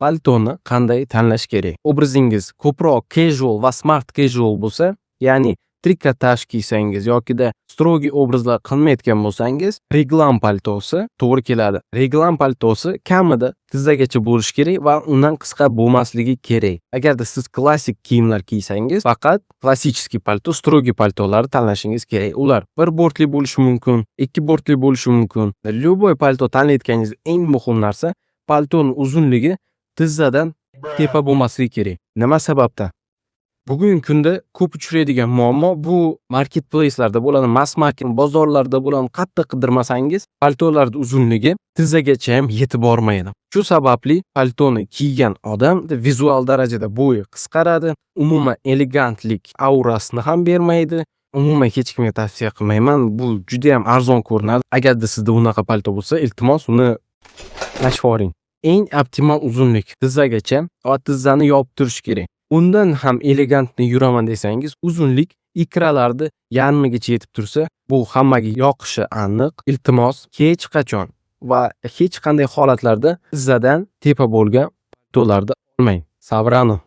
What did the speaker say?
paltoni qanday tanlash kerak? Obrazingiz ko'proq casual va smart casual bo'lsa, ya'ni trikotaj kiysangiz yokida strogi obrazlar qilmayotgan bo'lsangiz, reglan paltosi to'g'ri keladi. Reglan paltosi kamida tizzagacha bo'lishi kerak va undan qisqa bo'lmasligi kerak. Agarda siz klassik kiyimlar kiysangiz, faqat klassический palto, strogi paltolarni tanlashingiz kerak. Ular bir bortli bo'lishi mumkin, ikki bortli bo'lishi mumkin. Любой palto tanlayotganingiz eng muhim narsa paltoning uzunligi tizzadan tepa bo'lmasligi kerak. Nima sababdan? Bugungi kunda ko'p uchraydigan muammo bu marketplace'larda bo'ladi, mass market bozorlarda bo'ladi. Qattiq qidirmasangiz, paltolarning uzunligi tizzagacha ham yetib bormaydi. Shu sababli paltoni kiygan odam vizual darajada bo'yi qisqaradi, umuman elegantlik aurasini ham bermaydi. Umuman hech kimga tavsiya qilmayman. Bu juda ham arzon ko'rinadi. Agarda sizda unaqa palto bo'lsa, iltimos uni tashib yuboring. Eng optimal uzunlik tizzagacha va tizzani yopib turish kerak. Undan ham elegantni yuraman desangiz, uzunlik ikralarni yarmigacha yetib tursa, bu hammaga yoqishi aniq. Iltimos, hech qachon va hech qanday holatlarda tizzadan tepa bo'lgan paltolarni olmang. Savrano.